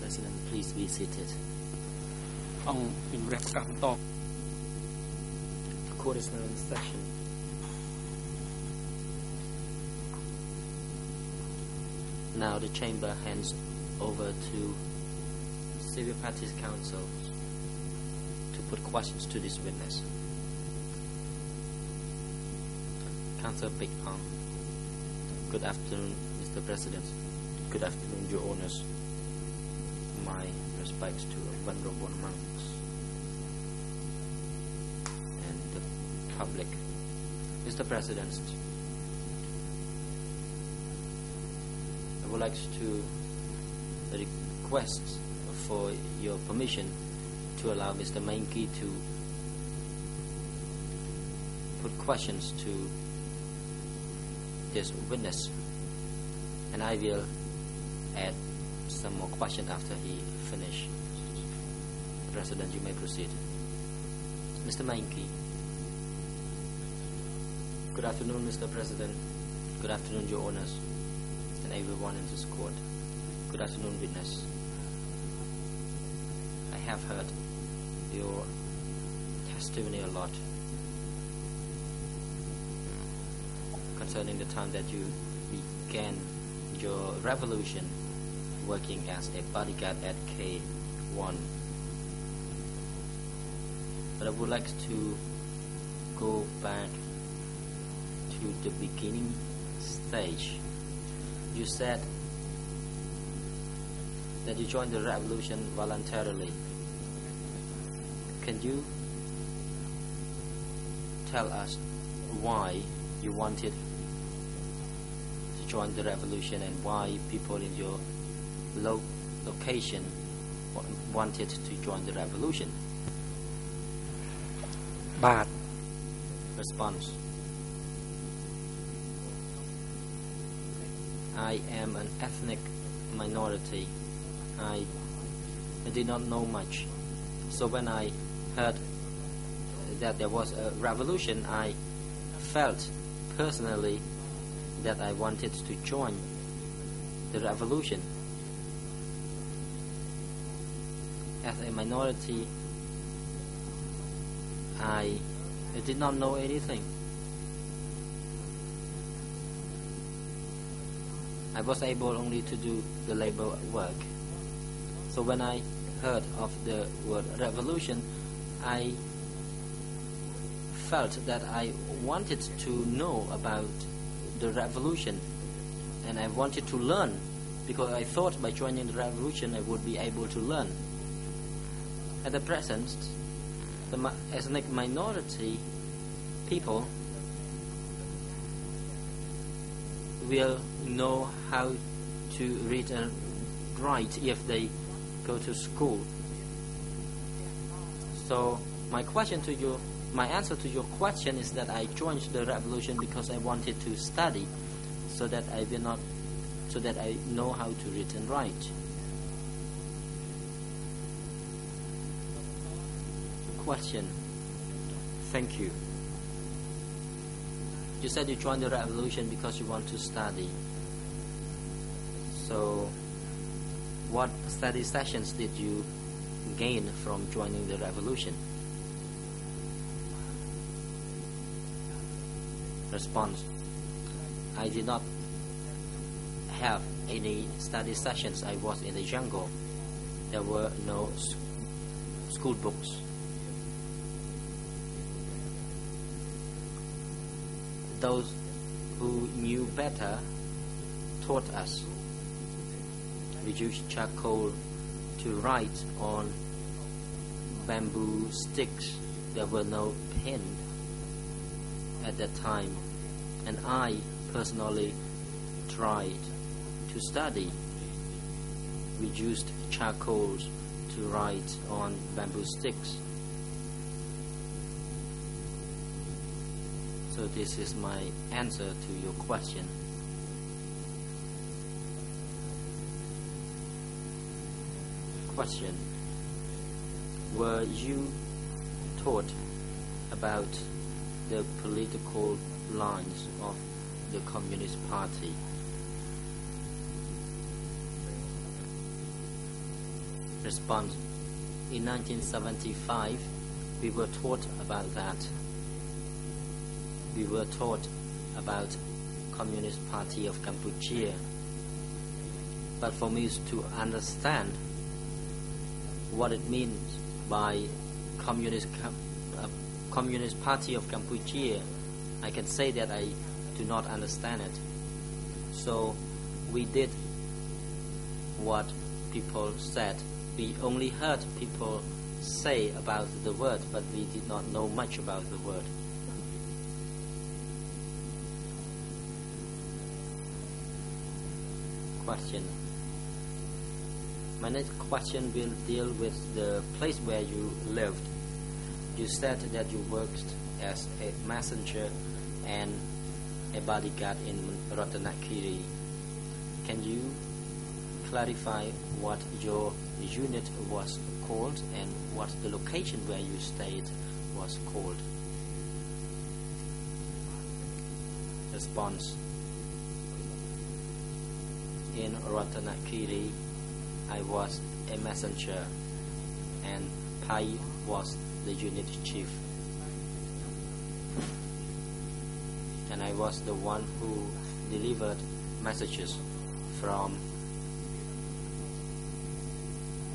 President, please be seated. The court is now in session. Now the chamber hands over to Civil Parties Council to put questions to this witness. Council Big Arm. Good afternoon, Mr. President. Good afternoon, Your Honors. My respects to venerable monks and the public. Mr. President, I would like to request for your permission to allow Mr. Mainki to put questions to this witness, and I will add some more questions after he finishes. President, you may proceed. Mr. Mainki. Good afternoon, Mr. President. Good afternoon, Your Honors, and everyone in this court. Good afternoon, witness. I have heard your testimony a lot concerning the time that you began your revolution working as a bodyguard at K1. But I would like to go back to the beginning stage. You said that you joined the revolution voluntarily. Can you tell us why you wanted to join the revolution and why people in your location wanted to join the revolution? Bad. Response. I am an ethnic minority. I did not know much. So when I heard that there was a revolution, I felt personally that I wanted to join the revolution. As a minority, I did not know anything. I was able only to do the labor work. So when I heard of the word revolution, I felt that I wanted to know about the revolution, and I wanted to learn, because I thought by joining the revolution I would be able to learn. At the present, the ethnic minority people will know how to read and write if they go to school. So my answer to your question is that I joined the revolution because I wanted to study, so that I know how to read and write. Question. Thank you. You said you joined the revolution because you want to study. So what study sessions did you gain from joining the revolution? Response. I did not have any study sessions. I was in the jungle. There were no school books. Those who knew better taught us. We used charcoal to write on bamboo sticks. There were no pen at that time, and I personally tried to study. We used charcoals to write on bamboo sticks. So this is my answer to your question. Question. Were you taught about the political lines of the Communist Party? Response. In 1975, we were taught about that. We were taught about Communist Party of Cambodia. But for me to understand what it means by Communist Party of Cambodia, I can say that I do not understand it. So we did what people said. We only heard people say about the word, but we did not know much about the word. Question. My next question will deal with the place where you lived. You said that you worked as a messenger and a bodyguard in Ratanakiri. Can you clarify what your unit was called and what the location where you stayed was called? Response. In Ratanakiri, I was a messenger and Pai was the unit chief. And I was the one who delivered messages from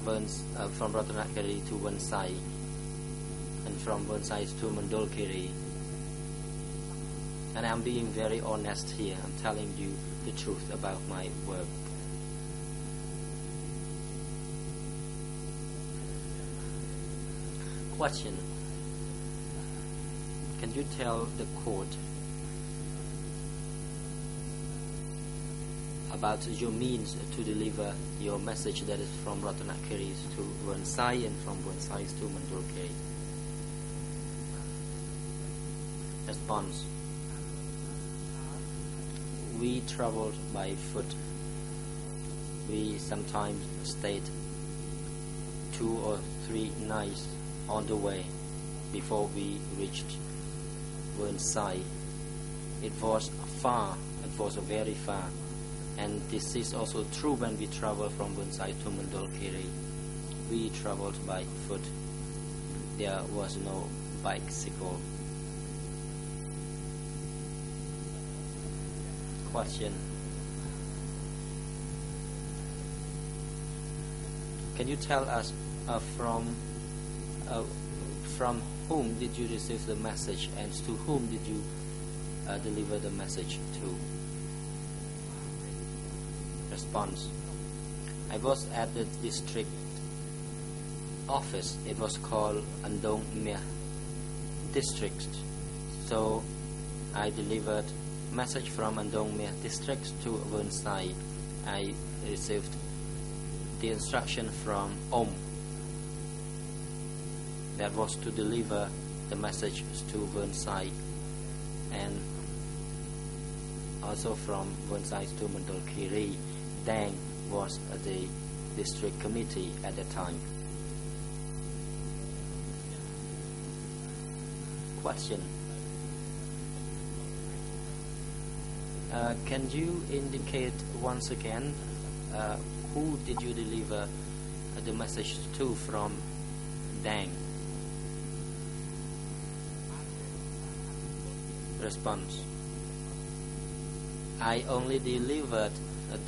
Ratanakiri to Bonsai and from Bonsai to Mandolkiri. And I'm being very honest here. I'm telling you the truth about my work. Question. Can you tell the court about your means to deliver your message that is from Ratanakiri to Bonsai and from Bonsai to Mandolkiri? Response. We traveled by foot. We sometimes stayed 2 or 3 nights on the way before we reached Bonsai. It was far, it was very far. And this is also true when we travel from Bonsai to Mandolkiri. We traveled by foot. There was no bicycle. Question. Can you tell us from whom did you receive the message and to whom did you deliver the message to? Response. I was at the district office. It was called Andong Mea district. So I delivered message from Andong Mea district to Bonsai. I received the instruction from Om that was to deliver the message to Bonsai, and also from Bonsai to Mandolkiri. Dang was the district committee at the time. Question. Can you indicate once again who did you deliver the message to from Dang? Response. I only delivered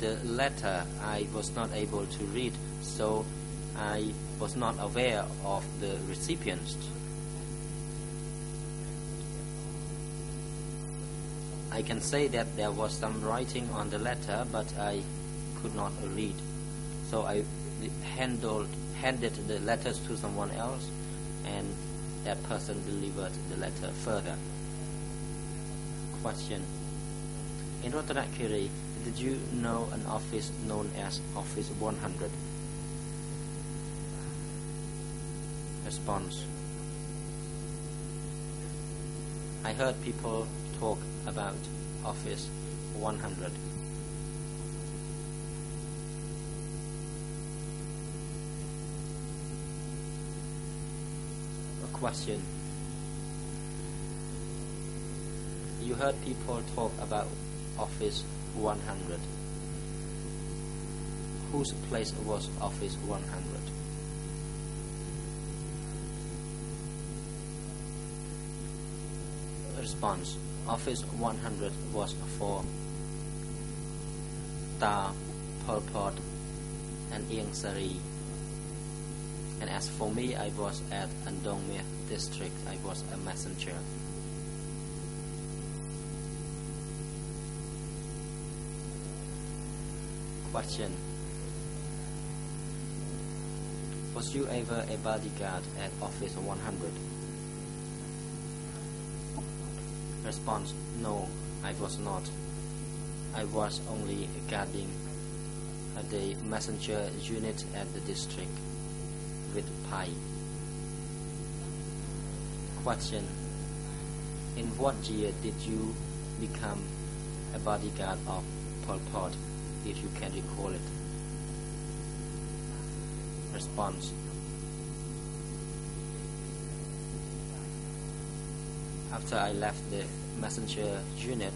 the letter. I was not able to read, so I was not aware of the recipients. I can say that there was some writing on the letter, but I could not read. So I handed the letters to someone else, and that person delivered the letter further. Question. In Ratanakiri, did you know an office known as Office 100? Response. I heard people talk about Office 100. A question. You heard people talk about Office 100. Whose place was Office 100? Response. Office 100 was for Ta, Pol Pot, and Ieng Sari. And as for me, I was at Andongmea district. I was a messenger. Question. Was you ever a bodyguard at Office 100? Response. No, I was not. I was only guarding the messenger unit at the district with Pai. Question. In what year did you become a bodyguard of Pol Pot, if you can recall it? Response. After I left the messenger unit,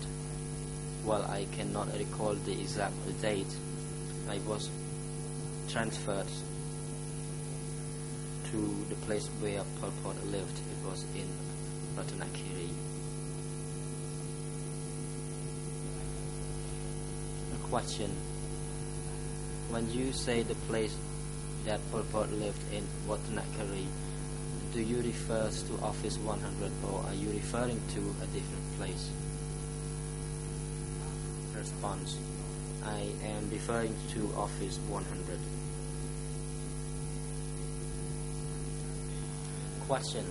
while I cannot recall the exact date, I was transferred to the place where Pol Pot lived. It was in Ratanakiri. A question. When you say the place that Pol Pot lived in Ratanakiri, do you refer to Office 100 or are you referring to a different place? Response. I am referring to Office 100. Question.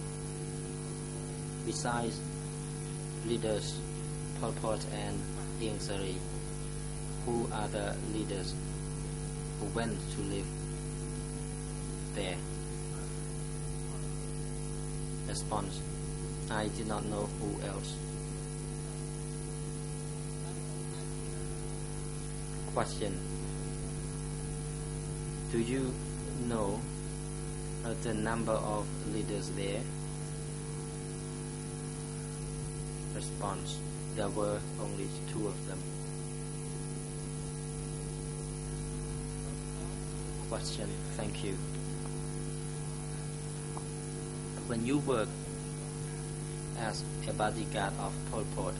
Besides leaders Pol Pot and Ieng Sari, who are the leaders who went to live there? Response. I do not know who else. Question. Do you know the number of leaders there? Response. There were only 2 of them. Question. Thank you. When you worked as a bodyguard of Pol Pot,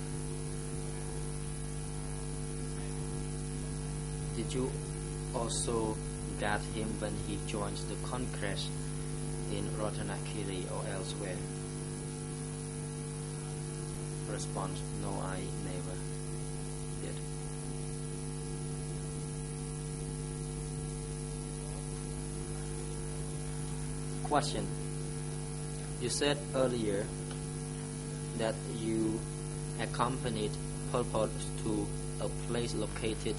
did you also guard him when he joins the Congress in Ratanakiri or elsewhere? Response. No, I never did. Question. You said earlier that you accompanied Pol Pot to a place located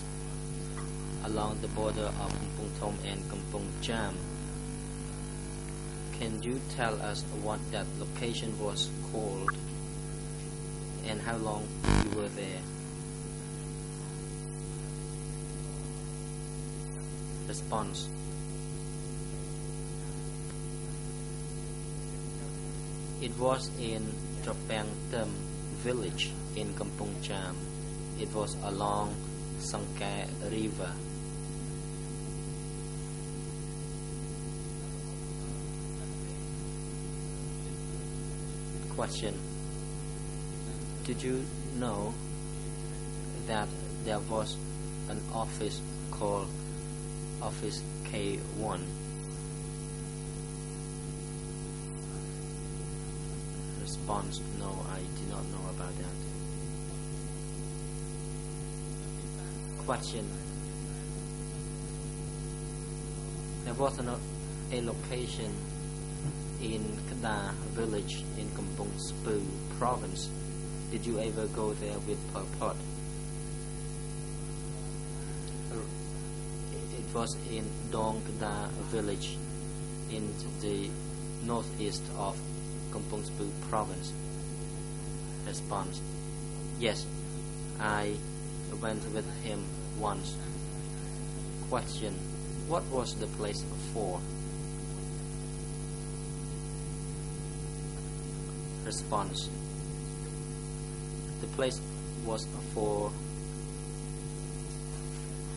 along the border of Kampong Thom and Kampong Cham. Can you tell us what that location was called and how long you were there? Response. It was in Tropang Tem village in Kampong Cham. It was along Sangkai River. Question. Did you know that there was an office called Office K1? Response. No, I do not know about that. Question. There was a location in Kada village in Kampong Spu province. Did you ever go there with Pol Pot? It was in Dong Kada village in the northeast of Kampong Spu province. Response. Yes, I went with him once. Question. What was the place for? Response. The place was for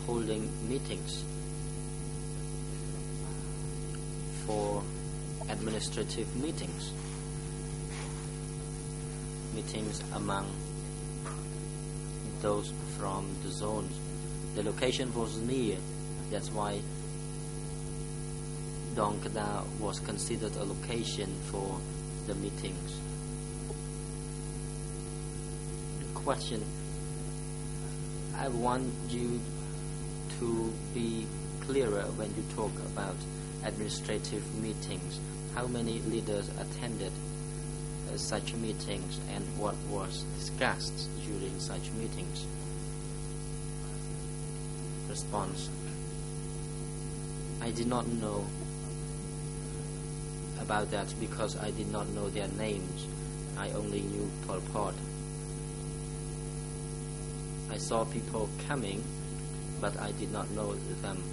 holding meetings, for administrative meetings. meetings among those from the zones. The location was near, that's why Dong Kada was considered a location for the meetings. Question: I want you to be clearer when you talk about administrative meetings. How many leaders attended such meetings, and what was discussed during such meetings? Response: I did not know about that because I did not know their names. I only knew Pol Pot. I saw people coming, but I did not know them.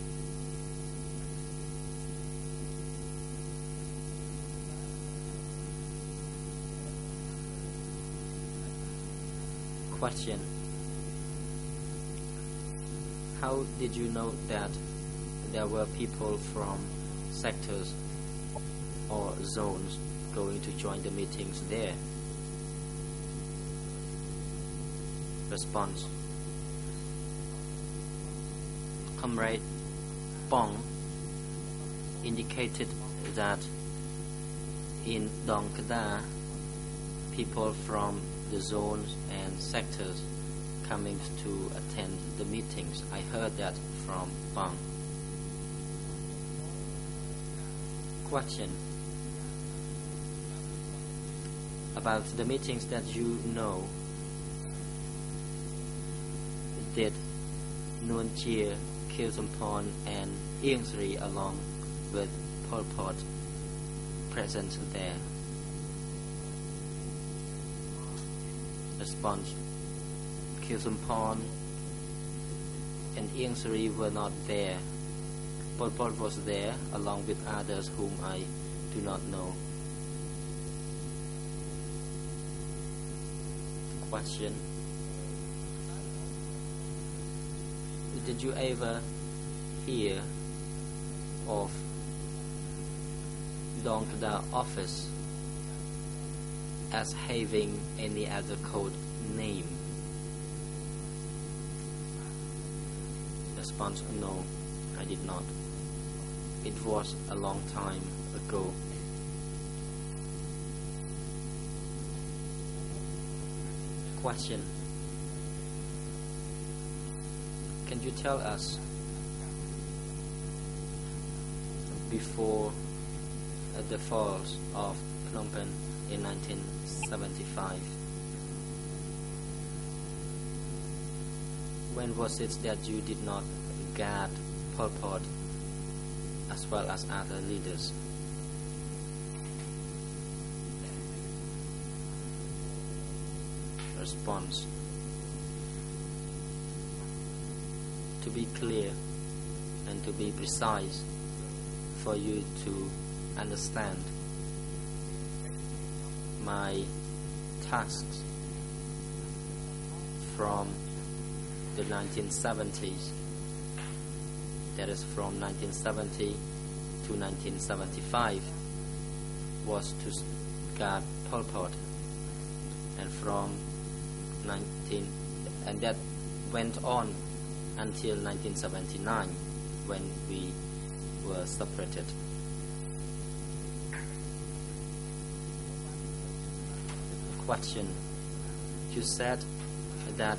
Question: how did you know that there were people from sectors or zones going to join the meetings there? Response: Comrade Pong indicated that in Dong Kada, people from the zones and sectors coming to attend the meetings. I heard that from Pong. Question: about the meetings that you know, did Nuon Chia, Khieu Samphan and Ieng Sri along with Pol Pot present there? Response: Khieu Samphan and Ieng Sri were not there. Pol Pot was there along with others whom I do not know. Question: did you ever hear of Dong Kada office as having any other code name? Response: no, I did not. It was a long time ago. Question: can you tell us, before the falls of Phnom Penh in 1975, when was it that you did not guard Pol Pot as well as other leaders? Response: to be clear and to be precise for you to understand, my tasks from the 1970s, that is from 1970 to 1975, was to guard Pol Pot, and that went on until 1979 when we were separated. Question: you said that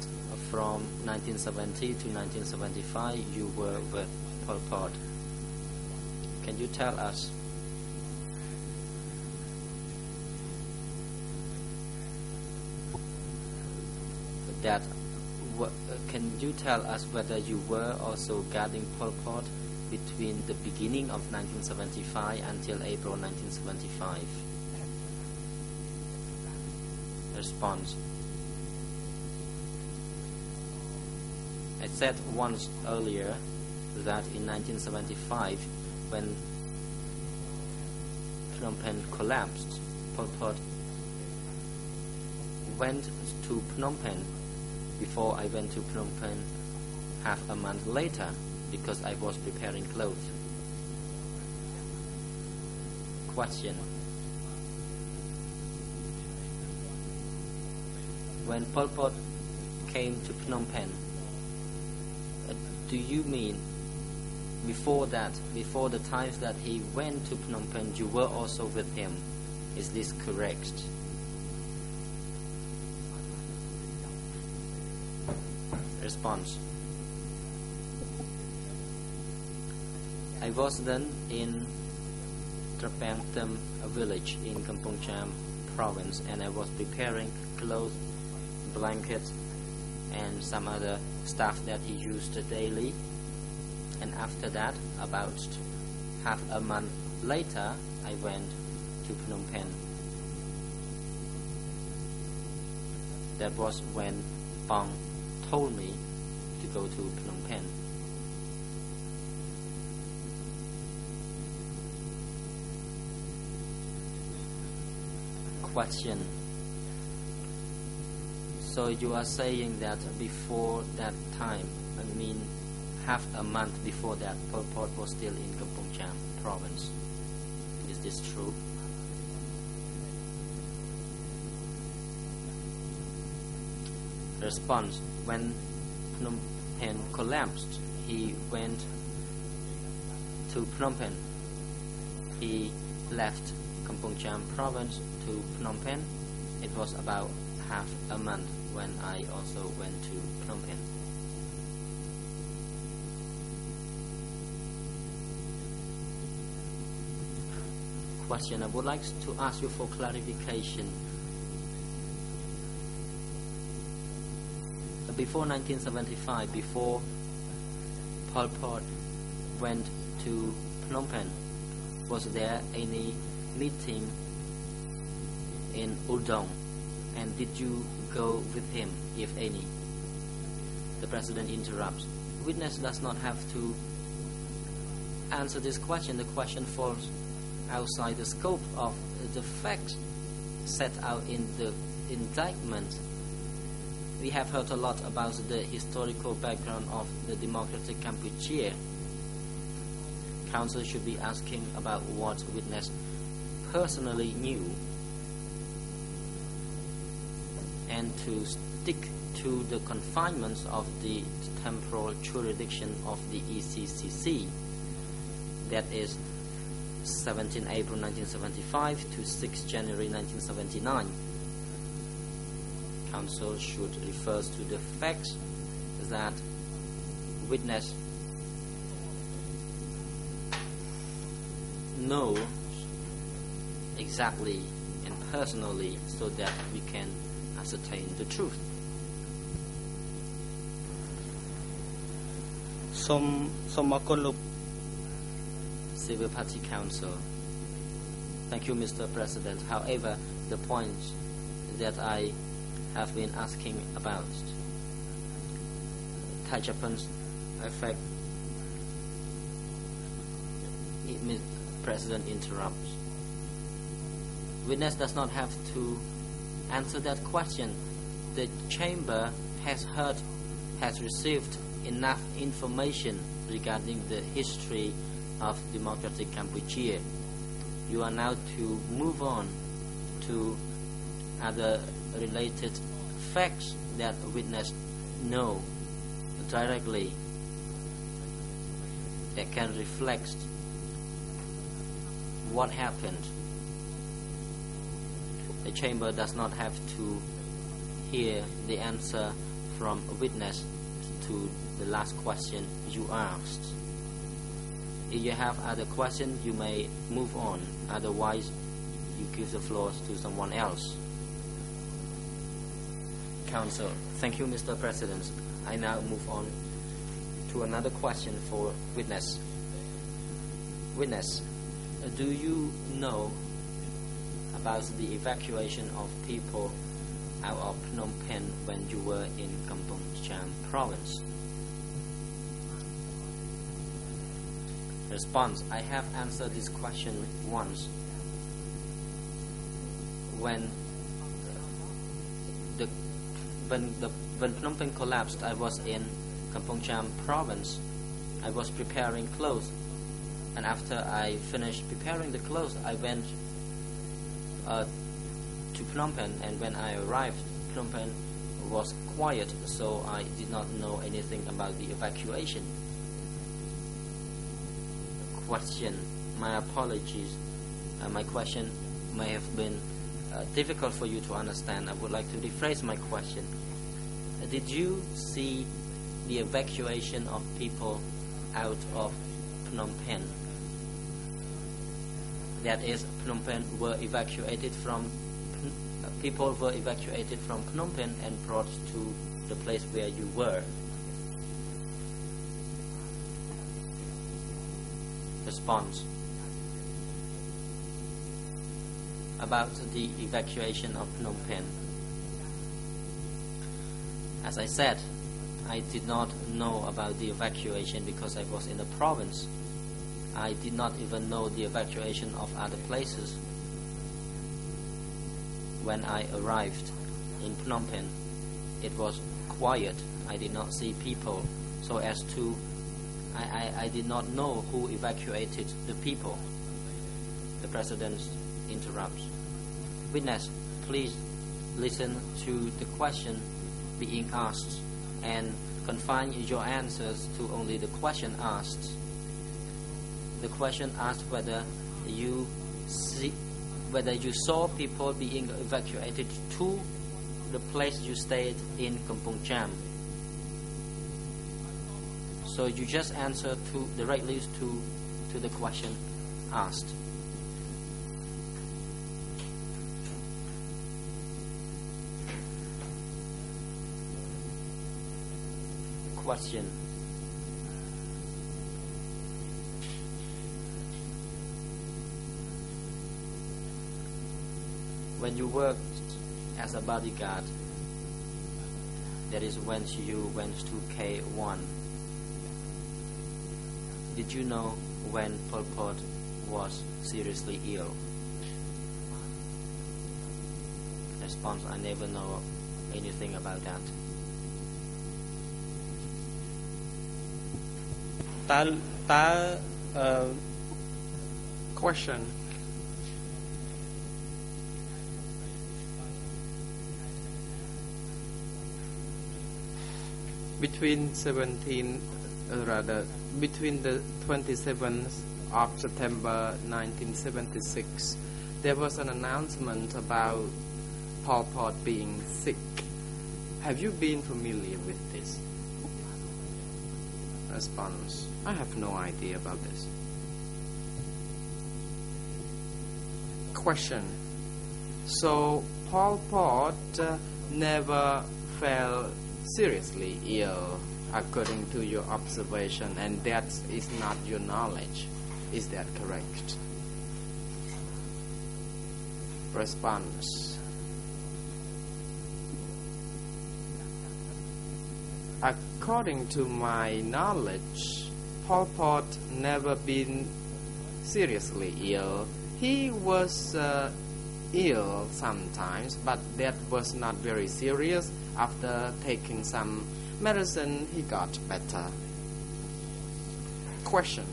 from 1970 to 1975 you were with Pol Pot. Can you tell us that? Can you tell us whether you were also guarding Pol Pot between the beginning of 1975 until April 1975? Response: I said once earlier that in 1975, when Phnom Penh collapsed, Pol Pot went to Phnom Penh before I went to Phnom Penh half a month later because I was preparing clothes. Question: when Pol Pot came to Phnom Penh, do you mean before that, before the times that he went to Phnom Penh, you were also with him? Is this correct? Response. I was then in Trapang Them, a village in Kampong Cham province, and I was preparing clothes, blankets, and some other stuff that he used daily. And after that, about half a month later, I went to Phnom Penh. That was when Pong told me to go to Phnom Penh. Question. So you are saying that before that time, I mean half a month before that, Pol Pot was still in Kampong Cham province. Is this true? Response. When Phnom Penh collapsed, he went to Phnom Penh. He left Kampong Cham province to Phnom Penh. It was about half a month when I also went to Phnom Penh. Question. I would like to ask you for clarification. Before 1975, before Pol Pot went to Phnom Penh, was there any meeting in Udong, and did you go with him, if any? The President interrupts. Witness does not have to answer this question. The question falls outside the scope of the facts set out in the indictment. We have heard a lot about the historical background of the democratic Cambodia. Counsel should be asking about what witness personally knew and to stick to the confinements of the temporal jurisdiction of the ECCC, that is 17 April 1975 to 6 January 1979. Counsel should refer to the facts that witness know exactly and personally, so that we can ascertain the truth. Civil Party Counsel. Thank you, Mr. President. However, the points that I have been asking about touch upon effect. President interrupts. Witness does not have to answer that question. The chamber has received enough information regarding the history of democratic Cambodia. You are now to move on to other related facts that witness know directly, that can reflect what happened. The chamber does not have to hear the answer from a witness to the last question you asked. If you have other questions, you may move on. Otherwise, you give the floor to someone else. Counsel. Thank you, Mr. President. I now move on to another question for witness. Witness, do you know about the evacuation of people out of Phnom Penh when you were in Kampong Cham province? Response. I have answered this question once. When Phnom Penh collapsed, I was in Kampong Cham province. I was preparing clothes, and after I finished preparing the clothes, I went to Phnom Penh. And when I arrived, Phnom Penh was quiet, so I did not know anything about the evacuation. Question. My apologies. My question may have been difficult for you to understand. I would like to rephrase my question. Did you see the evacuation of people out of Phnom Penh? That is, Phnom Penh were evacuated from people were evacuated from Phnom Penh and brought to the place where you were. Response. About the evacuation of Phnom Penh. As I said, I did not know about the evacuation because I was in the province. I did not even know the evacuation of other places. When I arrived in Phnom Penh, it was quiet. I did not see people, so as to I did not know who evacuated the people. The President interrupts. Witness, please listen to the question being asked and confine your answers to only the question asked. The question asked whether you saw people being evacuated to the place you stayed in Kampong Cham. So you just answer directly to the question asked. Question. When you worked as a bodyguard, that is when you went to K1, did you know when Pol Pot was seriously ill? Response, I never know anything about that. Question. Between the 27th of September 1976, there was an announcement about Pol Pot being sick. Have you been familiar with this? Response. I have no idea about this. Question. So Pol Pot never fell seriously ill according to your observation, and that is not your knowledge. Is that correct? Response. According to my knowledge, Pol Pot never been seriously ill. He was ill sometimes, but that was not very serious. After taking some medicine, he got better. Question.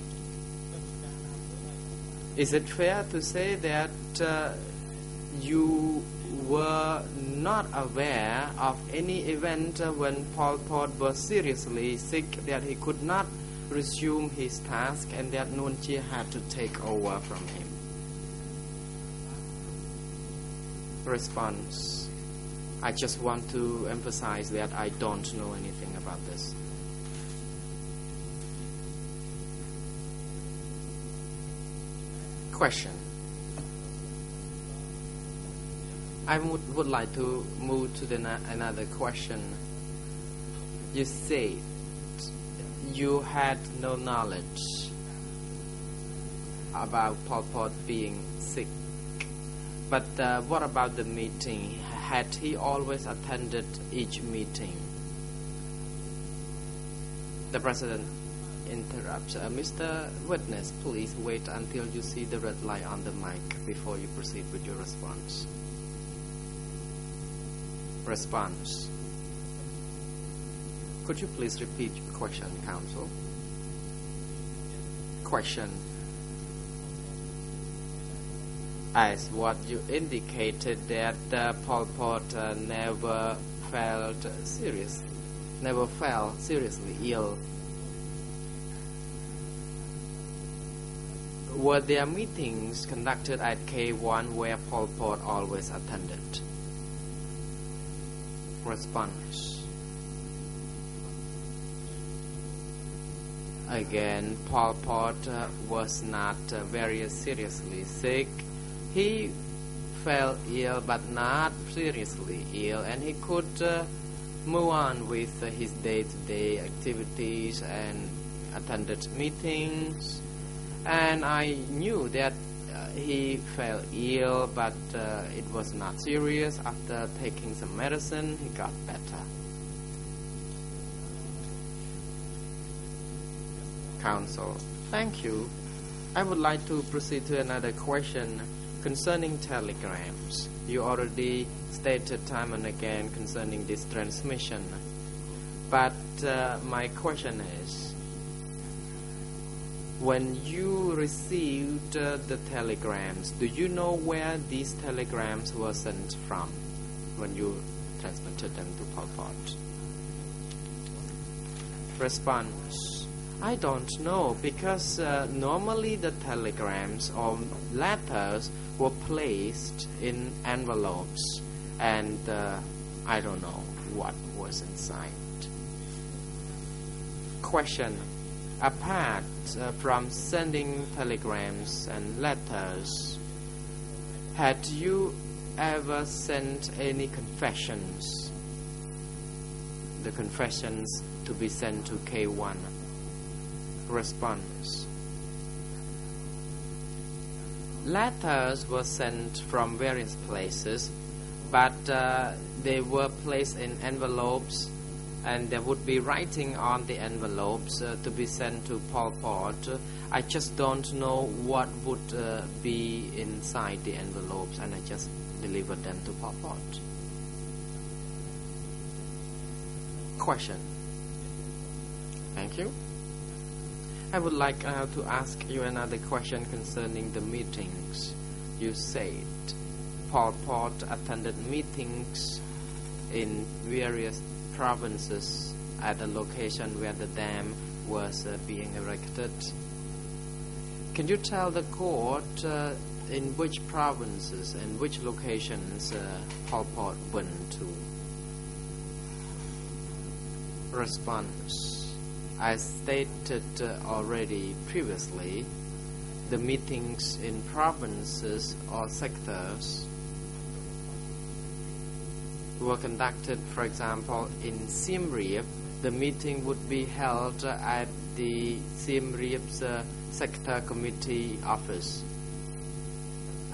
Is it fair to say that you were not aware of any event when Pol Pot was seriously sick, that he could not resume his task, and that Nuon Chea had to take over from him? Response. I just want to emphasize that I don't know anything about this. Question. I would like to move to another question. You said you had no knowledge about Pol Pot being sick. But what about the meeting? Had he always attended each meeting? The President interrupts. Mr. Witness, please wait until you see the red light on the mic before you proceed with your response. Response. Could you please repeat your question, Counsel? Question. As what you indicated that Pol Pot never fell seriously ill. Were there meetings conducted at K1 where Pol Pot always attended? Response. Again, Pol Pot was not very seriously sick. He fell ill but not seriously ill, and he could move on with his day-to-day activities and attended meetings. And I knew that he fell ill, but it was not serious. After taking some medicine, he got better. Counsel. Thank you. I would like to proceed to another question concerning telegrams. You already stated time and again concerning this transmission. But my question is, when you received the telegrams, do you know where these telegrams were sent from when you transmitted them to Pol Pot? Response. I don't know, because normally the telegrams or letters were placed in envelopes, and I don't know what was inside. Question. Apart from sending telegrams and letters, had you ever sent any confessions? The confessions to be sent to K1. Response. Letters were sent from various places, but they were placed in envelopes, and there would be writing on the envelopes to be sent to Pol Pot. I just don't know what would be inside the envelopes, and I just delivered them to Pol Pot. Question. Thank you. I would like to ask you another question concerning the meetings. You said Pol Pot attended meetings in various provinces at the location where the dam was being erected. Can you tell the court in which provinces and which locations Pol Pot went to? Response. I stated already previously, the meetings in provinces or sectors were conducted. For example, in Siem Reap, the meeting would be held at the Siem Reap's sector committee office,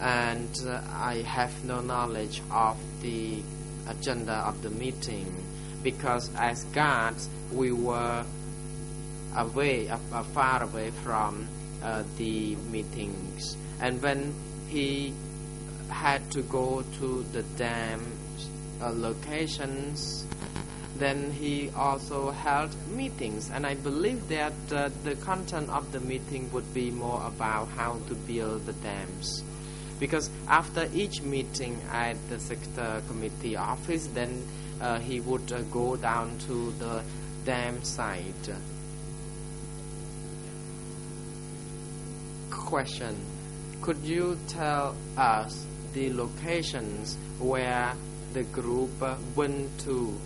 and I have no knowledge of the agenda of the meeting, because as guards we were far away from the meetings, and when he had to go to the dam locations, then he also held meetings, and I believe that the content of the meeting would be more about how to build the dams, because after each meeting at the sector committee office, then he would go down to the dam site. Question. Could you tell us the locations where the group went to?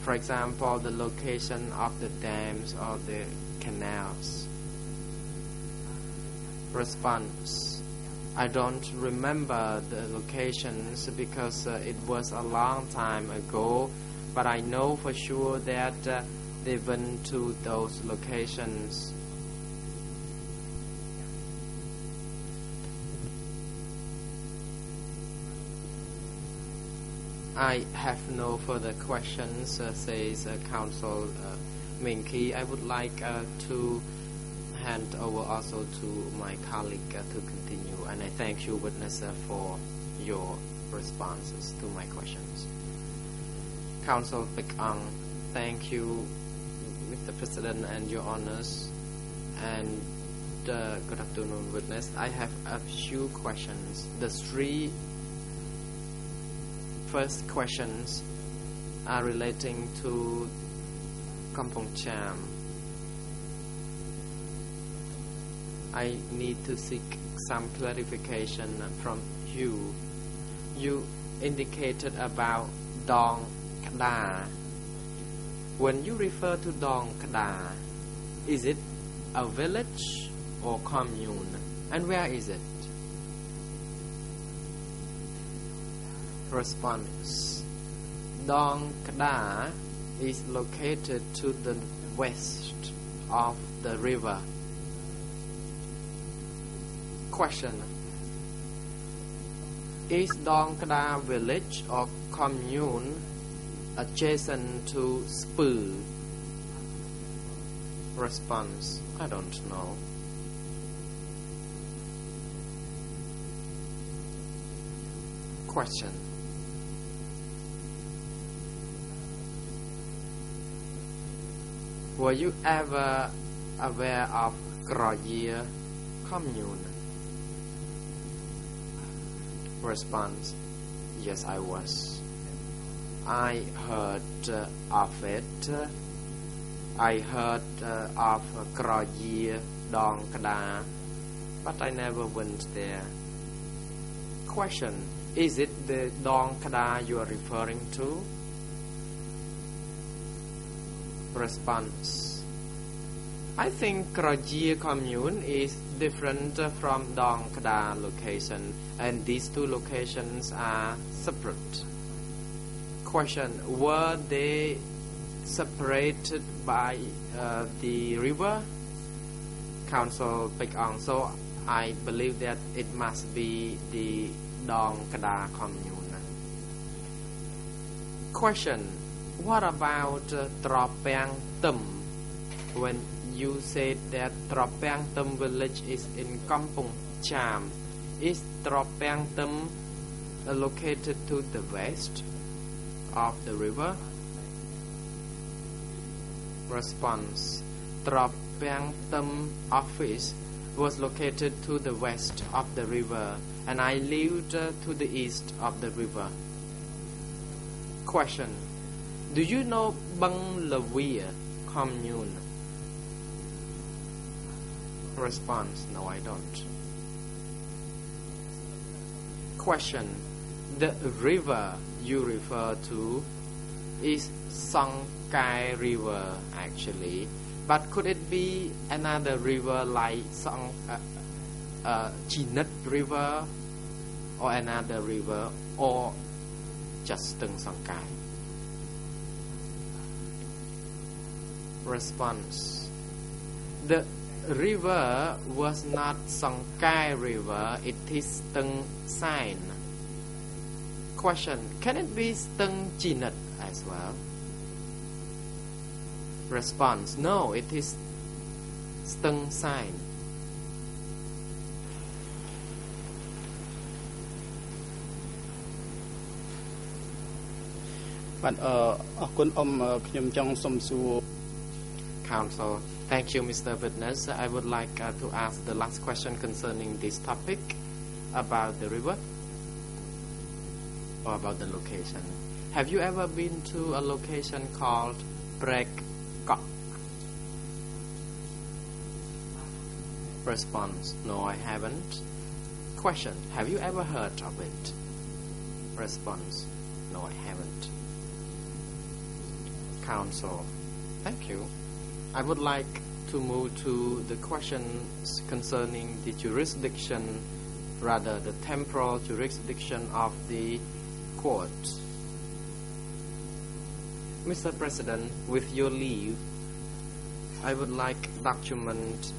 For example, the location of the dams or the canals. Response. I don't remember the locations because it was a long time ago, but I know for sure that they went to those locations. I have no further questions, says Counsel Minky. I would like to hand over also to my colleague to continue, and I thank you, witness, for your responses to my questions. Counsel Pek-ang, thank you, Mr. President and Your Honors, and good afternoon, witness. I have a few questions. The three first questions are relating to Kampong Cham. I need to seek some clarification from you. You indicated about Dong Kada. When you refer to Dong Kada, is it a village or commune? And where is it? Response. Dong Kada is located to the west of the river. Question. Is Dong Kada village or commune adjacent to Spur? Response. I don't know. Question. Were you ever aware of Kroye commune? Response. Yes, I was. I heard of it. I heard of Kroye Dong Kada, but I never went there. Question. Is it the Dong Kada you are referring to? Response. I think Kroye commune is different from Dong Kada location, and these two locations are separate. Question. Were they separated by the river? Council Big Ong. So I believe that it must be the Dong Kada commune. Question. What about Tropang Tum? When you said that Tropang Tum village is in Kampong Cham, is Tropang Tum located to the west of the river? Response. Tropang Tum office was located to the west of the river, and I lived to the east of the river. Question. Do you know Bang Lavia commune? Response. No, I don't. Question. The river you refer to is Song Kai River actually, but could it be another river like Chinat River or another river, or just Tung Song Kai? Response. The river was not Song Kai River, it is Tung Sain. Question. Can it be Tung Chinat as well? Response. No, it is Tung Sain. Council. Thank you, Mr. Witness. I would like to ask the last question concerning this topic about the river or about the location. Have you ever been to a location called Brek Kok? Response. No, I haven't. Question. Have you ever heard of it? Response. No, I haven't. Council. Thank you. I would like to move to the questions concerning the jurisdiction, rather the temporal jurisdiction of the court. Mr. President, with your leave, I would like document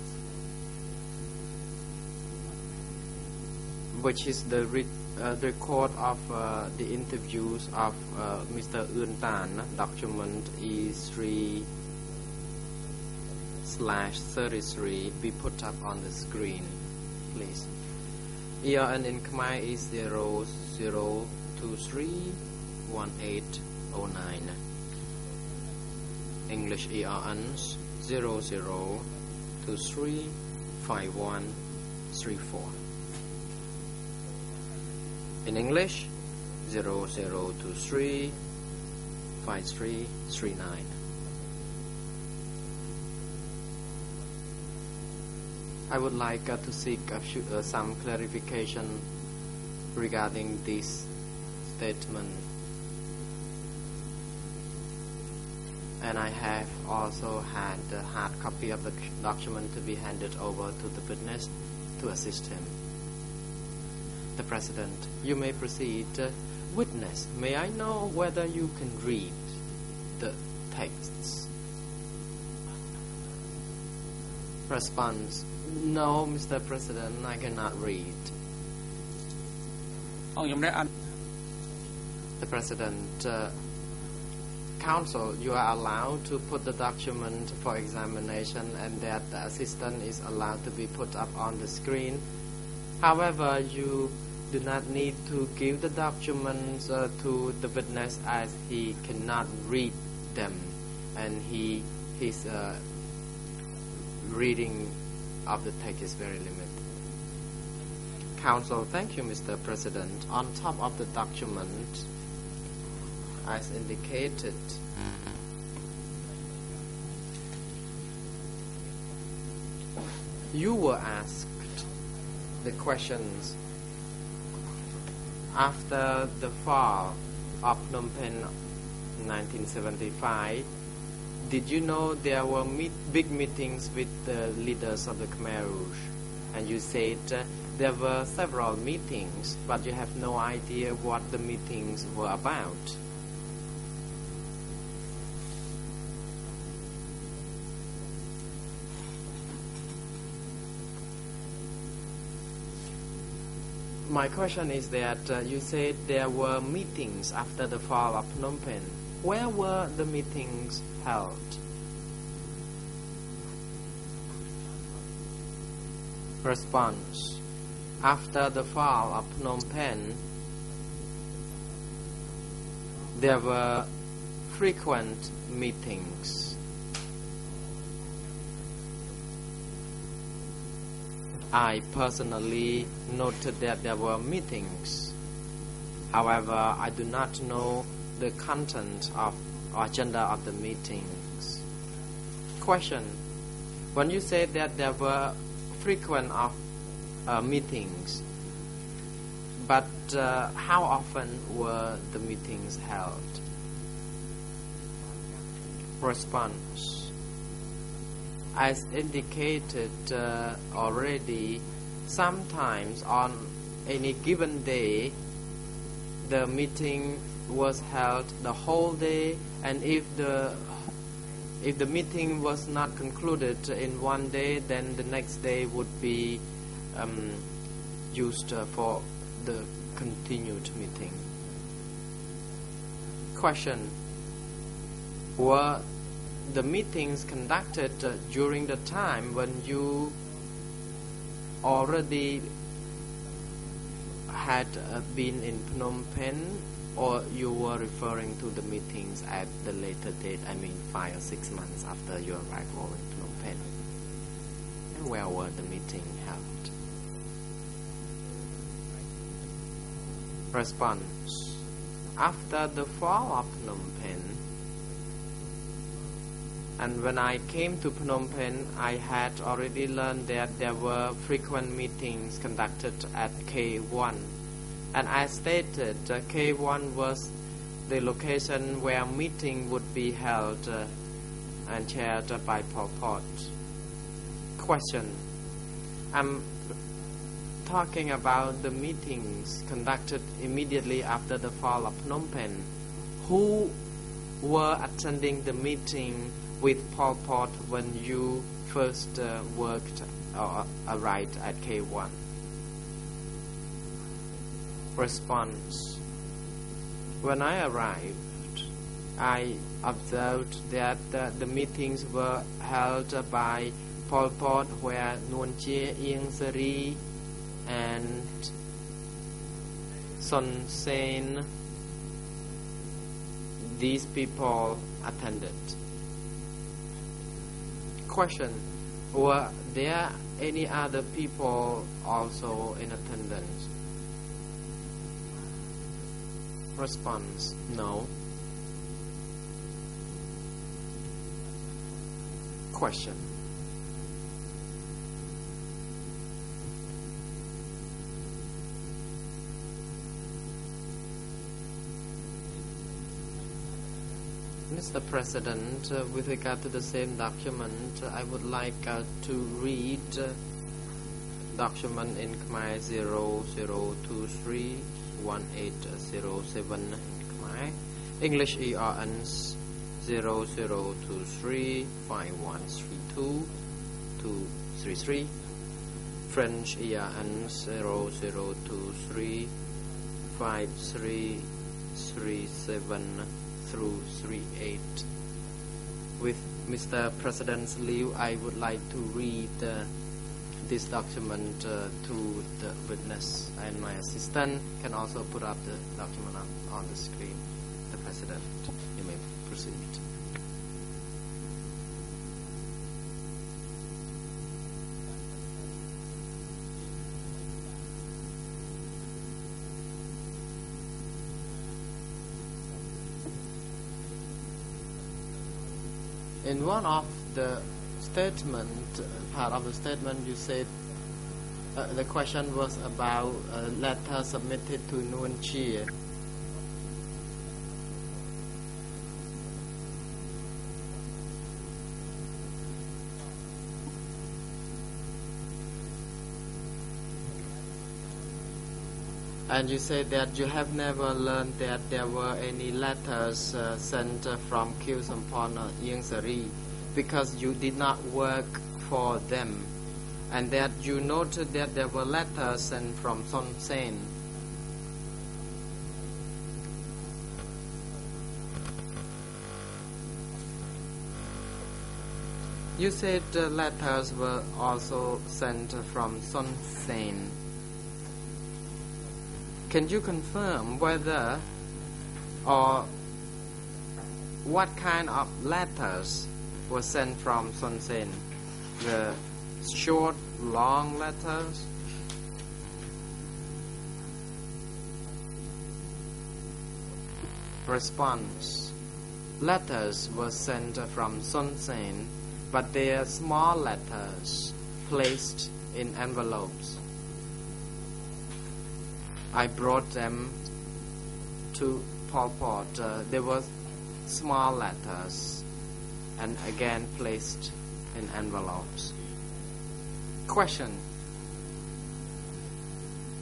which is the record of the interviews of Mr. Eun Tan. Document E3/33 be put up on the screen, please. ERN in Khmer is 00231809. English ERNs 00231809. 5134. In English, 0023 5339. I would like to seek some clarification regarding this statement. And I have also had a hard copy of the document to be handed over to the witness to assist him. The President, you may proceed. Witness, may I know whether you can read the texts? Response, no, Mr. President, I cannot read. The President, Counsel, you are allowed to put the document for examination and that the assistant is allowed to be put up on the screen. However, you do not need to give the documents to the witness as he cannot read them and his reading of the text is very limited. Counsel, thank you, Mr. President. On top of the document, as indicated, you were asked the questions after the fall of Phnom Penh 1975. Did you know there were big meetings with the leaders of the Khmer Rouge? And you said there were several meetings, but you have no idea what the meetings were about. My question is that you said there were meetings after the fall of Phnom Penh. Where were the meetings held? Response. After the fall of Phnom Penh, there were frequent meetings. I personally noted that there were meetings. However, I do not know the content of or agenda of the meetings. Question. When you said that there were frequent meetings, but how often were the meetings held? Response. As indicated already, sometimes on any given day, the meeting was held the whole day, and if the meeting was not concluded in one day, then the next day would be used for the continued meeting. Question. Were the meetings conducted during the time when you already had been in Phnom Penh, or you were referring to the meetings at the later date, I mean 5 or 6 months after your arrival in Phnom Penh? And where were the meetings held? Response. After the fall of Phnom Penh, and when I came to Phnom Penh, I had already learned that there were frequent meetings conducted at K1. And I stated K1 was the location where meeting would be held and chaired by Pol Pot. Question. I'm talking about the meetings conducted immediately after the fall of Phnom Penh. Who were attending the meeting with Pol Pot when you first worked or arrived at K1? Response. When I arrived, I observed that the meetings were held by Pol Pot, where Nuon Chea Ieng Sari and Son Sen, these people attended. Question. Were there any other people also in attendance? Response: no. Question: Mr. President, with regard to the same document, I would like to read document in Khmer 00231807 in Khmer, English ERN 00235132-233, French ERN 00235337 through 38. With Mr. President's leave, I would like to read this document to the witness, and my assistant can also put up the document on the screen. The President, you may proceed. In one of the statement, part of the statement, you said the question was about a letter submitted to Nuon Chea. And you said that you have never learned that there were any letters sent from Khieu Sampon or Ieng Sari because you did not work for them, and that you noted that there were letters sent from Son Sen. You said the letters were also sent from Son Sen. Can you confirm whether or what kind of letters were sent from Son Sen? The short, long letters? Response: letters were sent from Son Sen, but they are small letters placed in envelopes. I brought them to Pol Pot. They were small letters and again placed in envelopes. Question: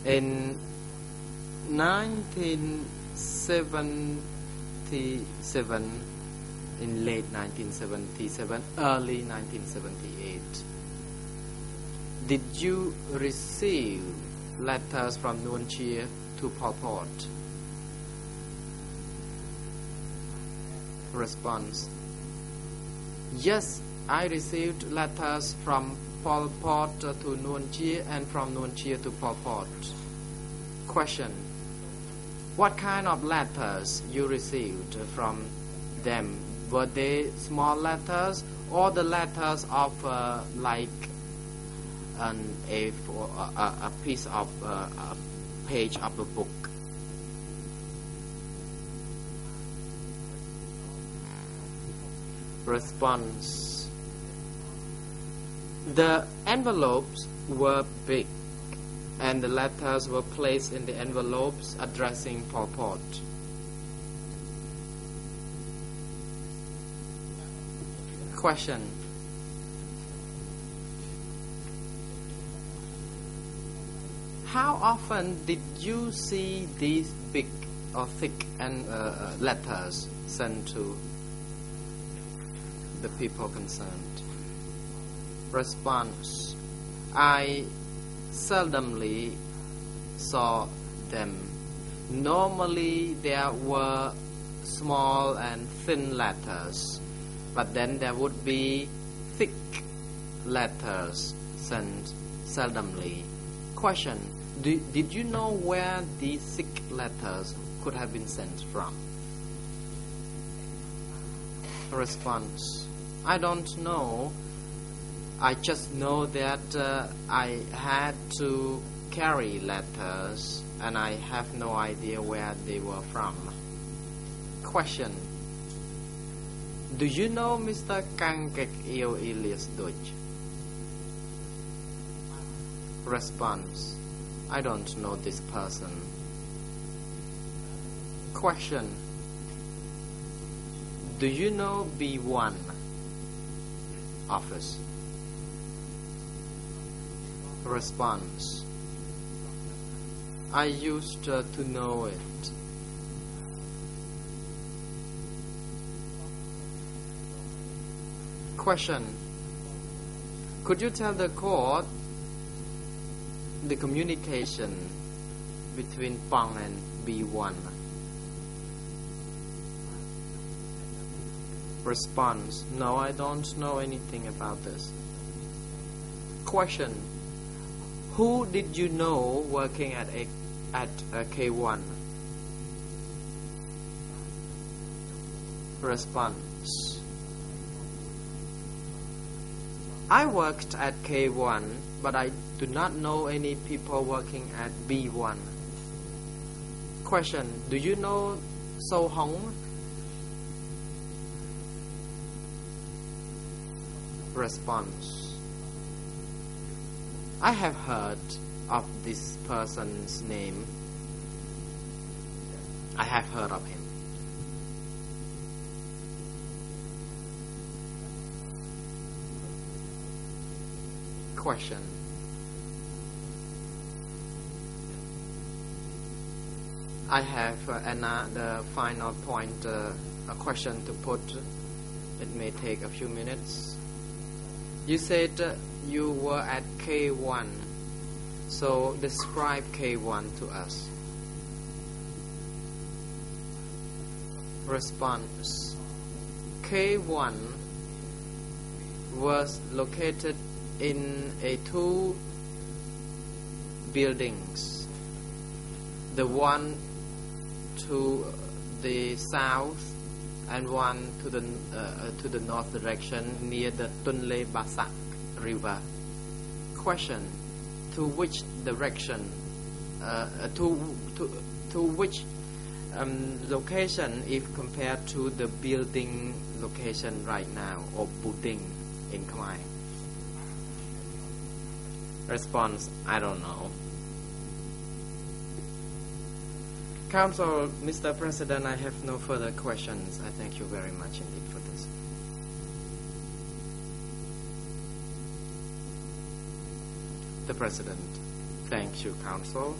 in 1977, in late 1977, early 1978, did you receive letters from Nuon Chea to Pol Pot? Response: yes, I received letters from Pol Pot to Nuon Chea and from Nuon Chea to Pol Pot. Question: what kind of letters you received from them? Were they small letters or the letters of like a piece of a page of a book? Response: the envelopes were big and the letters were placed in the envelopes addressing Pol Pot. Question: how often did you see these big or thick letters sent to the people concerned? Response: I seldomly saw them. Normally there were small and thin letters, but then there would be thick letters sent seldomly. Question: did you know where these thick letters could have been sent from? Response: I don't know. I just know that I had to carry letters and I have no idea where they were from. Question. Do you know Mr. Kangkek Eo Elias Dodge? Response. I don't know this person. Question. Do you know B1 office? Response. I used to know it. Question. Could you tell the court the communication between Pong and B1? Response. No, I don't know anything about this. Question. Who did you know working at K1? Response. I worked at K1, but I do not know any people working at B1. Question. Do you know So Hong? Response. I have heard of this person's name. I have heard of him. Question. I have another final point, a question to put. It may take a few minutes. You said you were at K1, so describe K1 to us. Response. K1 was located in two buildings. The one to the south and one to the north direction near the Tunle Basak River. Question. To which direction, to which location if compared to the building location right now, or building in Khmer? Response. I don't know. Counsel, Mr. President, I have no further questions. I thank you very much indeed for this. The President. Thank you, Counsel.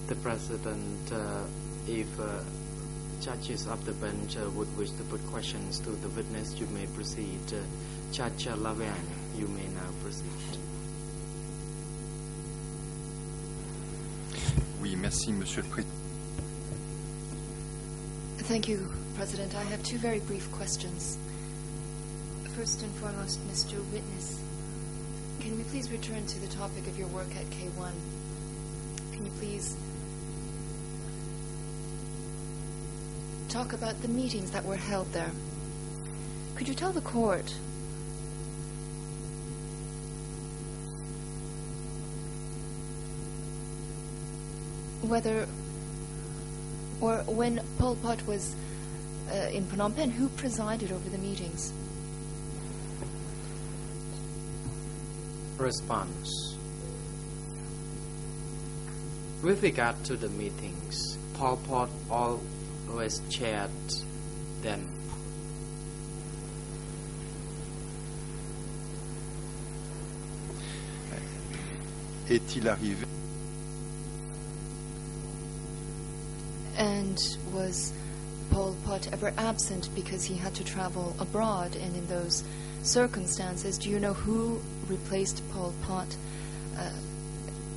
The President, if judges of the bench would wish to put questions to the witness, you may proceed. Judge Lavan, you may now proceed. Oui, merci, Monsieur le Président. Thank you, President. I have two very brief questions. First and foremost, Mr. Witness, can we please return to the topic of your work at K1? Can you please talk about the meetings that were held there? Could you tell the court whether or when Pol Pot was in Phnom Penh, who presided over the meetings? Response. With regard to the meetings, Pol Pot always chaired them. Est-il arrivé? And was Pol Pot ever absent because he had to travel abroad? And in those circumstances, do you know who replaced Pol Pot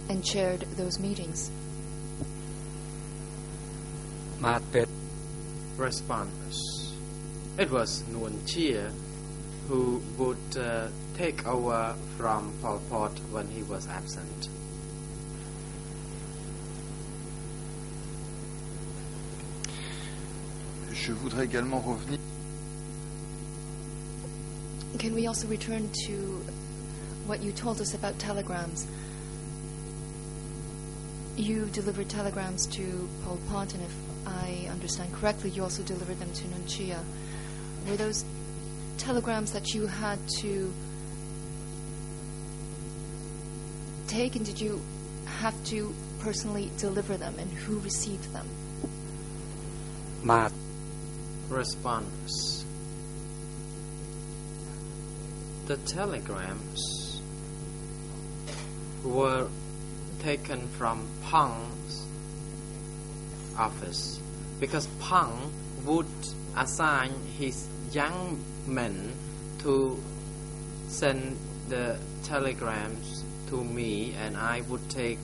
and chaired those meetings? Response. It was Nguyen Chia who would take over from Pol Pot when he was absent. Je voudrais également revenir. Can we also return to what you told us about telegrams? You delivered telegrams to Pol Pot, and if I understand correctly, you also delivered them to Nung Chia. Were those telegrams that you had to take, and did you have to personally deliver them, and who received them? Response. The telegrams were taken from Pang's office because Pang would assign his young men to send the telegrams to me, and I would take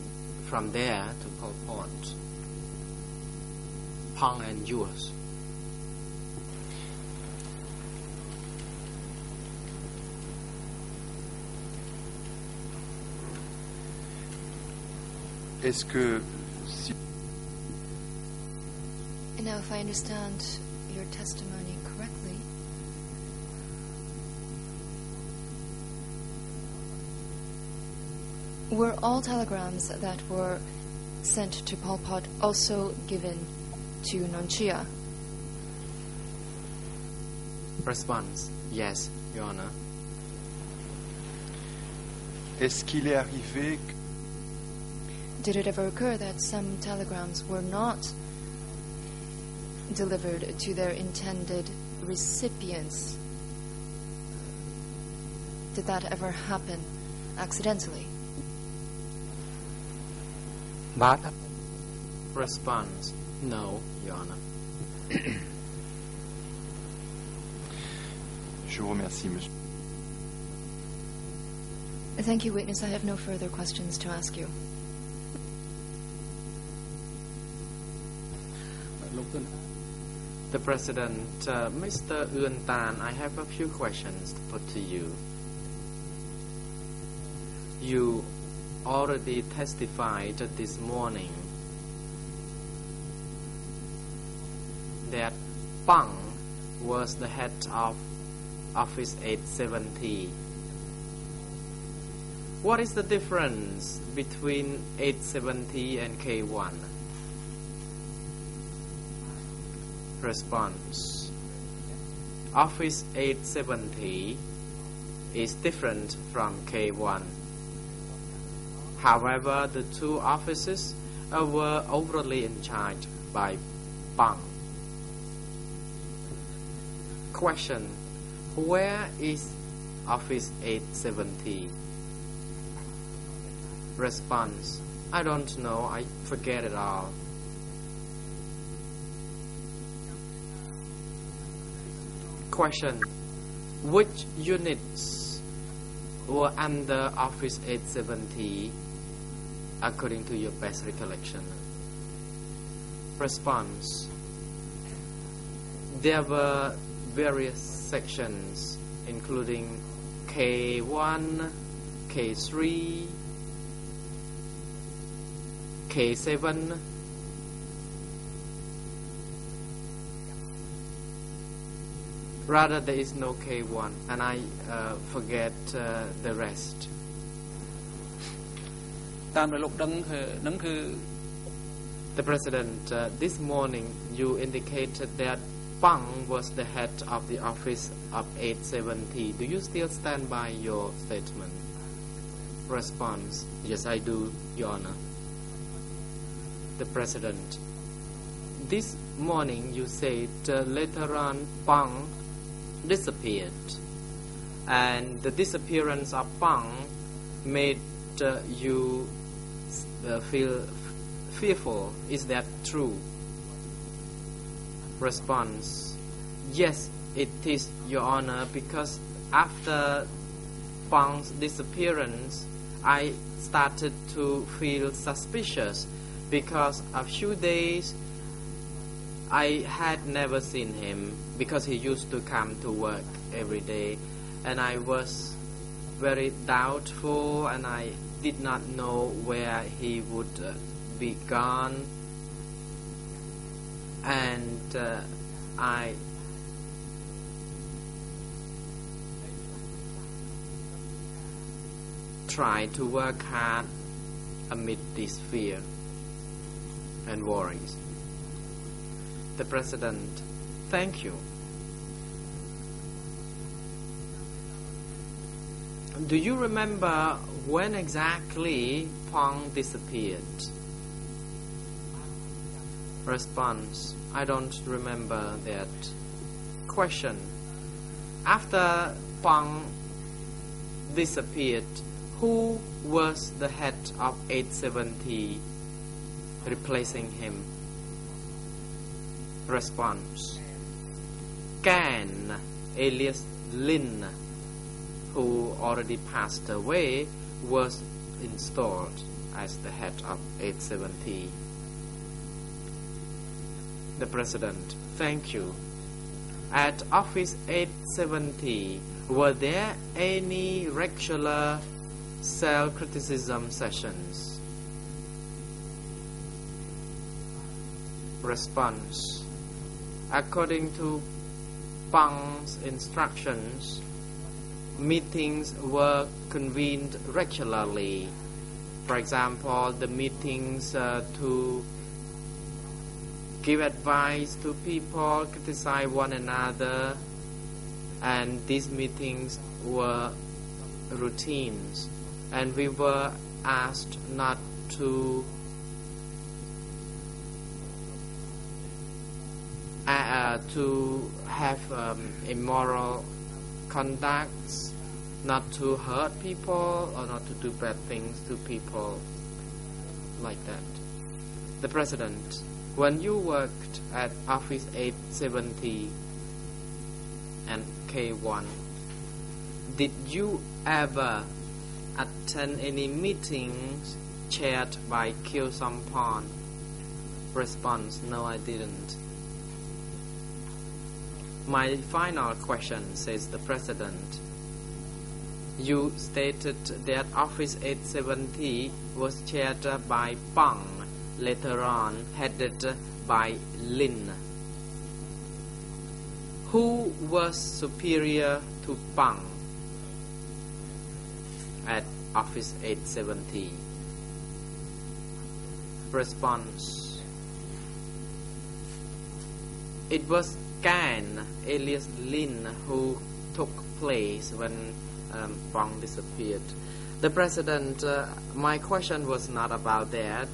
from there to Pol Pot. Pang and yours. Est-ce que si And now, if I understand your testimony correctly, were all telegrams that were sent to Pol Pot also given to Nung Chia? Response. Yes, Your Honor. est-ce qu'il est arrivé Did it ever occur that some telegrams were not delivered to their intended recipients? Did that ever happen accidentally? Response. No, Your Honor. Je vous remercie, monsieur. Thank you, witness. I have no further questions to ask you. The President, Mr. Uan Tan, I have a few questions to put to you. You already testified this morning that Pang was the head of Office 870. What is the difference between 870 and K1? Response. Office 870 is different from K1. However, the two offices were overly in charge by Pang. Question. Where is Office 870? Response. I don't know. I forget it all. Question. Which units were under Office 870 according to your best recollection? Response. There were various sections including K1, K3, K7, rather there is no K1, and I forget the rest. The President, this morning you indicated that Pang was the head of the office of 870. Do you still stand by your statement? Response. Yes, I do, Your Honor. The President, this morning you said later on Pang disappeared, and the disappearance of Pang made you feel fearful. Is that true? Response. Yes, it is, Your Honor, because after Pang's disappearance I started to feel suspicious because a few days I had never seen him, because he used to come to work every day, and I was very doubtful, and I did not know where he would be gone, and I tried to work hard amid this fear and worries. The President, thank you. Do you remember when exactly Pong disappeared? Response, I don't remember that. Question, after Pong disappeared, who was the head of 870 replacing him? Response, Can, alias Lin, who already passed away, was installed as the head of 870. The President, thank you. At Office 870, were there any regular self-criticism sessions? Response, according to Pang's instructions, meetings were convened regularly. For example, the meetings to give advice to people, criticize one another, and these meetings were routines, and we were asked not to have immoral conducts, not to hurt people or not to do bad things to people like that. The President, when you worked at Office 870 and K1, did you ever attend any meetings chaired by Kyo Sampon? Response, no, I didn't. My final question, says the President. You stated that Office 870 was chaired by Pang, later on headed by Lin. Who was superior to Pang at Office 870? Response, it was Can, alias Lin, who took place when Pang disappeared. The President, my question was not about that.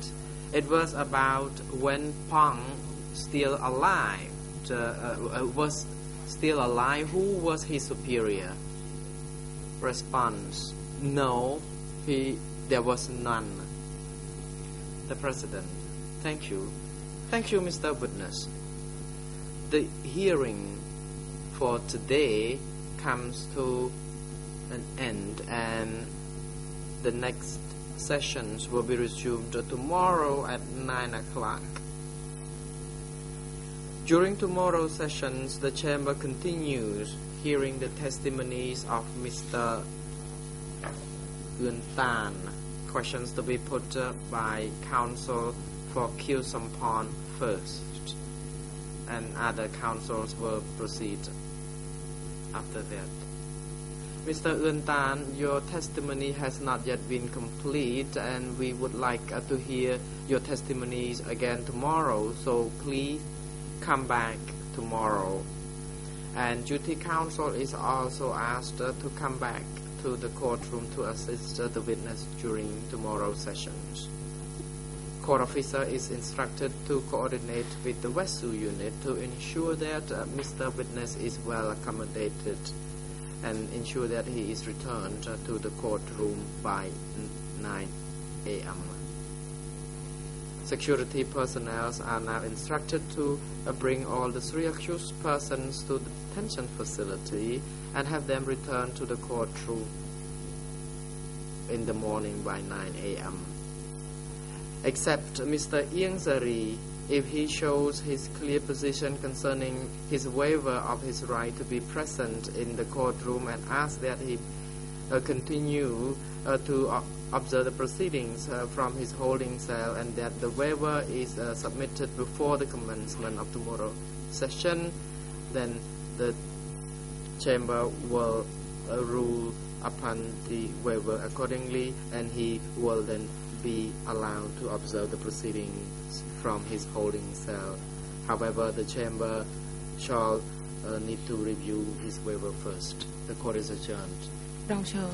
It was about when Pang still alive, was still alive, who was his superior? Response, no, there was none. The President, thank you. Thank you, Mr. Witness. The hearing for today comes to an end, and the next sessions will be resumed tomorrow at 9 o'clock. During tomorrow's sessions, the Chamber continues hearing the testimonies of Mr. Yuen Tan. Questions to be put by counsel for Kyo Sampon first, and other counsels will proceed after that. Mr. Yuen Tan, your testimony has not yet been complete, and we would like to hear your testimonies again tomorrow, so please come back tomorrow. And duty counsel is also asked to come back to the courtroom to assist the witness during tomorrow's sessions. Court officer is instructed to coordinate with the Westsu unit to ensure that Mr. Witness is well accommodated and ensure that he is returned to the courtroom by 9 a.m. Security personnel are now instructed to bring all the 3 accused persons to the detention facility and have them returned to the courtroom in the morning by 9 a.m. Except Mr. Ieng Sari, If he shows his clear position concerning his waiver of his right to be present in the courtroom and asks that he continue to observe the proceedings from his holding cell, and that the waiver is submitted before the commencement of tomorrow's session, then the chamber will rule upon the waiver accordingly, and he will then be allowed to observe the proceedings from his holding cell. However, the chamber shall need to review his waiver first. The court is adjourned. รองเชิญ